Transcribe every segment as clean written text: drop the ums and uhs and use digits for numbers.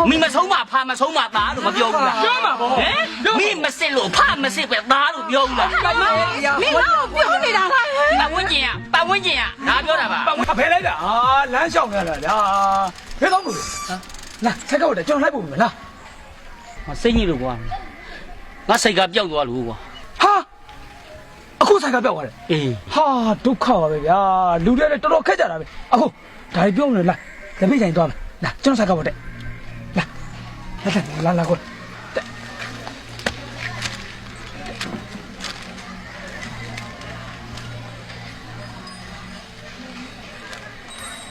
မိမဆုံးမဖာမဆုံးမသားလို့မပြောဘူးလားပြောမှာပေါ့ဟမ်မိမစစ်လို့ဖမစစ်ပဲသားလို့ပြောဘူးလားမင်းကတော့ပြောနေတာလားပတ်ဝန်းကျင်ဒါပြောတာပါဖယ်လိုက်တာလမ်းလျှောက်ရတာလားဖယ်တော့မလို့လာဆက်ကောက်တယ်ကျွန်တော်လိုက်ပို့မယ်လားစိတ်ညစ်လို့ကွာငါစိတ်ကပျောက်သွားလို့ကွာဟာအခုဆိုင်ကပြောက်သွားတယ်အေးဟာဒုက္ခပါပဲဗျာလူတွေလည်းတော်တော်ခက်ကြတာပဲအခုဒါပြောမလို့လားလက်ပိတ်ဆိုင်သွားမယ်လာကျွန်တော်ဆိုင်ကပေါ့တဲ့လာကို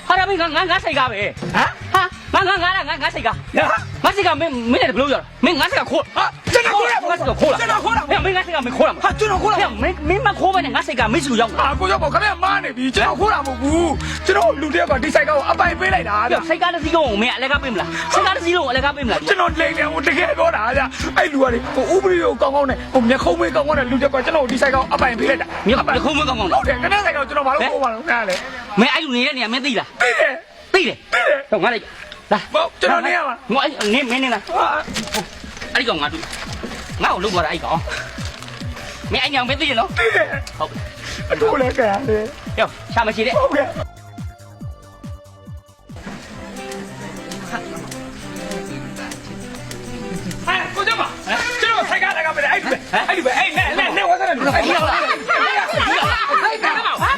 ဟာရမင်းငါစိတ်ကပဲဟာငါစိတ်ကမင်းလည်းဘလို့ရမင်းငါစိတ်ကခိုးဟာကျွန်တော်ခိုးတာငါစိတ်ကခိုးလားမင်းငါစိတ်ကမခိုးလားဟာကျွန်တော်ခိုးတာမင်းမခိုးပဲနဲ့ငါစိတ်ကမင်းစီကိုရောက်ဟာကိုရောက်ပေါ့ခင်ဗျမားနေပြီကျွန်တော်ခိုးတာမဟုတ်ဘူးကျွန်တော်လူတယောက်ကဒီဆိုင်ကောအပိုင်ပေးလိုက်တာဗျစိတ်ကားတစ်စီးကိုမင်းအလဲကားပေးမလားစိတ်ကားတစ်စီးလုံးအလဲကားပေးမလားကျွန်တော်လိန်တယ်ဟိုတကယ်ပြောတာဗျအဲ့လူကလေဟိုဥပဒေကိုကောင်းကောင်းနဲ့ဟိုမျက်ခုံးမေးကောင်းကောင်းနဲ့လူတယောက်ကကျွန်တော်ဒီဆိုင်ကောအပိုင်ပေးလိုက်တာမျက်ခုံးမေးကောင်းကောင်းဟုတ်တယ်ခင်ဗျဆိုင်ကောကျွန်တော်ဘာလို့ခိုးပါလဲခင်ဗျလေမင်းအဲ့လူနေတဲ့နေရာမင်းသိလားသိတယ်တော့ငါလိုက်လာကျွန်တော်နေရမှာငါနေမင်းနေလားအဲ့ဒီကောင်ငါတို့ငါ့ကိုလုပ်သွားတာအဲ့ကောင်မင်းအဲ့ညောင်မသိရနော်ဟုတ်အတူလည်းကြရတယ်ယောရှာမရှိတဲ့ဟုတ်ကဲ့ကိုကြပါကျွန်တော်ဆိုင်ကားလာကပဲအဲ့ဒီပဲအဲ့နဲ့ဝါစနာလူအဲ့ဒီမလား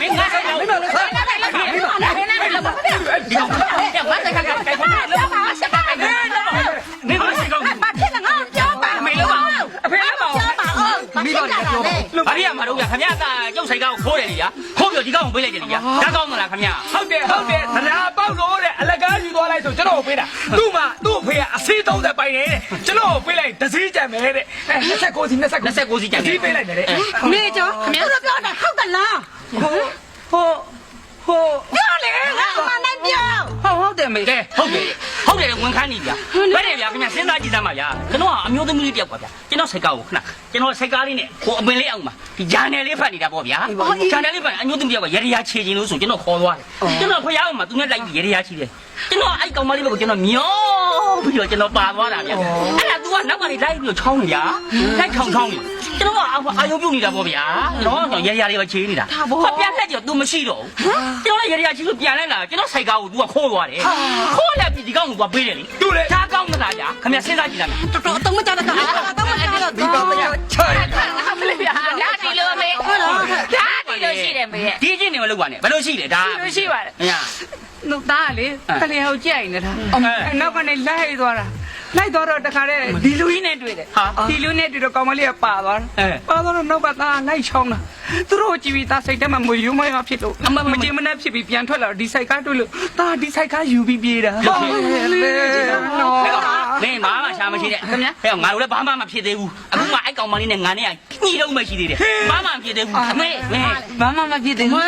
င်းငါဆိုင်ကောင်မင်းလည်းဆိုင်ကောင်လိုက်မင်းဒီကောင်ငါဆိုင်ကောင်ကိုခိုးတယ်မင်းမဆိုင်ကောင်ဘာဖြစ်လဲငါပြောပါမင်းလို့ပါအဖေလို့ပါပြောပါမိဘလည်းပြောပါဘာရမှာတော့ဗျာခင်ဗျာကကျုပ်ဆိုင်ကောင်ကိုခိုးတယ်လေဗျာခိုးပြီးဒီကောင်ကိုပေးလိုက်တယ်လေဗျာဒါကောင်းမလားခင်ဗျာဟုတ်တယ်တရားပေါက်လို့တဲ့အလကားယူသွားလိုက်ဆိုကျွန်တော်ကိုပေးတာသူ့အဖေကအစီး30ပိုင်နေတဲ့ကျွန်တော်ကိုပေးလိုက်တစည်းကြံမယ်တဲ့29စီးကြံတယ်ဒီပေးလိုက်တယ်တဲ့မေကျော်ခင်ဗျားတို့ပြောတာဟုတ်တယ်လားဟိုပြောလေငါမနိုင်ပြောဟုတ်တယ်မေဟုတ်တယ်ဝန်ခံနေဗျာဘယ်နဲ့ဗျာခင်ဗျာစဉ်းစားကြည့်စမ်းပါဗျာကျွန်တော်ကအမျိုးသမီးလေးတယောက်ပါဗျာကျွန်တော်စိတ်ကားကိုခဏကျွန်တော်စိတ်ကားလေးနဲ့ကိုအပင်လေးအောင်ပါဒီဂျန်နယ်လေးဖတ်နေတာပေါ့ဗျာဂျန်နယ်လေးဖတ်အမျိုးသမီးတယောက်ကရေရာခြေချင်းလို့ဆိုကျွန်တော်ခေါ်သွားတယ်ကျွန်တော်ဖျားအောင်မှာသူနဲ့လိုက်ပြီးရေရာခြေတယ်ကျွန်တော်အဲ့ကောင်မလေးဘက်ကိုကျွန်တော်မျောပြီးတော့ကျွန်တော်ပါသွားတာဗျာအဲ့ဒါ तू ကနောက်ကနေလိုက်ပြီးတော့ချောင်းနေဗျာလိုက်ချောင်းကျွန်တော်ကအာယုံပြုတ်နေတာပေါ့ဗျာကျွန်တော်ရေရာလေးပဲခြေနေတာပြန်လက်ကြော तू မရှိတော့ကျွန်တော်လည်းရေရာခြေလို့ပြန်လိုက်လာကျွန်တော်စိုက်ကားကို तू ကခိုးသွားတယ်ခိုးလိုက်ပြီးဒီကောင်ကို तू ပေးတယ်လေဒါကောင်းမလားဗျာခင်ဗျစဉ်းစားကြည့်လိုက်တော်တော်တော့မကြတော့တော့ဒီကောင်မချောအမလေးဗျာဒါဒီလိုမေဟုတ်လားဒါဒီလိုရှိတယ်မေဒီချင်းနေမလုပ်ပါနဲ့ဘယ်လိုရှိလဲဒါရှိပါတယ်ညာနှုတ်သားလေတလျောက်ကြိုက်နေတာနောက်ကနေလိုက်သွားတော့တခါတည်းဒီလူကြီးနဲ့တွေ့တယ်ဒီလူနဲ့တွေ့တော့ကောင်မလေးကပါသွားတော့နောက်ကသားလိုက်ချောင်းတာသူတို့ကြည့်ပြီးသားစိတ်ထဲမှာမွေရုံးမရဖြစ်လို့မကြင်မနဲ့ဖြစ်ပြီးပြန်ထွက်လာတော့ဒီဆိုင်ကားတွေ့လို့သားဒီဆိုင်ကားယူပြီးပြေးတာနေမားမရှာမရှိတဲ့ခင်ဗျာဟဲ့ငါတို့လည်းဘာမှမဖြစ်သေးဘူးအခုမှအဲ့ကောင်မလေးနဲ့ငါနဲ့ညှိတော့မှရှိသေးတယ်ဘာမှမဖြစ်သေးဘူးအမေဘာမှမဖြစ်သေးဘူး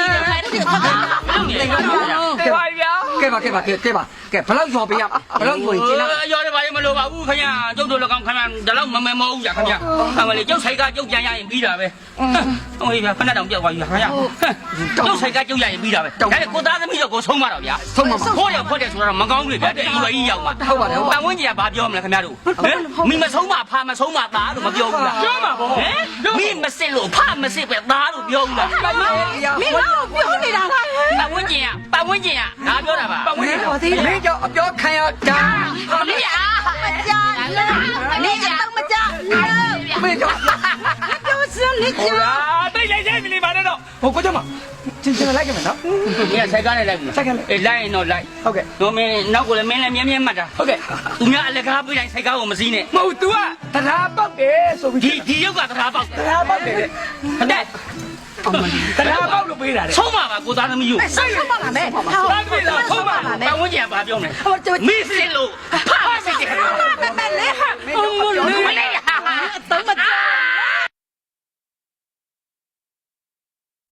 ကဲပါကဲဘယ်လောက်ရော်ပေးရဘယ်လောက်ကိုကျင်းလာရော်တယ်ဘာလို့မလိုပါဘူးခင်ဗျာကျုပ်တို့လည်းကောင်းခင်ဗျာဒါတော့မဟုတ်ကြခင်ဗျာအမလေးကျုပ်ဆိုင်ကကျုပ်ပြန်ရရင်ပြီးတာပဲဟိုဗျာခဏတောင်ပြောက်သွားပြီခင်ဗျာကျုပ်ဆိုင်ကကျုပ်ရရင်ပြီးတာပဲဒါနဲ့ကိုသားသမီးတော့ကိုဆုံးမတော့ဗျာဆုံးမခိုးတယ်ဆိုတော့မကောင်းဘူးဗျာတဲ့ရွယ်ကြီးရောက်မှာဟုတ်ပါတယ်ပတ်ဝန်းကျင်ကဘာပြောမလဲခင်ဗျာတို့မိမဆုံးမဖာမဆုံးမသားလို့မပြောဘူးလားပြောမှာပေါ့မိမစစ်လို့ဖမစစ်ပဲသားလို့ပြောဘူးလားမင်းကတော့ပြောနေတာလားပတ်ဝန်းကျင်ကဒါပြောတာပါပတ်ဝန်းကျင်မင်းကြောင့်အပြောခံရတာမင်းမကြမင်းတော့မကြမင်းကြောင့်ပြောစမ်းနေကြတိတ်လိုက်ပြီလေပါတော့ဟိုကိုကြမချင်းလိုက်ကြမယ်နော်မင်းဆိုင်ကားနဲ့လိုက်ပြီဆိုင်ကားနဲ့လိုက်ရင်တော့လိုက်ဟုတ်ကဲ့တော့မင်းနောက်ကိုလည်းမင်းလည်းမြဲမှတ်တာဟုတ်ကဲ့သူများအလကားပေးတိုင်းဆိုင်ကားကိုမစည်းနဲ့မဟုတ် तू ကတရားပေါက်တယ်ဆိုပြီးဒီရုပ်ကတရားပေါက်တယ်တဲ့ဟုတ်တယ်တရားပေါက်လို့ပေးတာတဲ့ဆုံးပါပါကိုသားသမီးကိုဆုံးပါပါမယ်ဟုတ်ပါပြီလားဆုံးပါပတ်ဝန်းကျင်ကဘာပြောမလဲမိစစ်လို့ဖ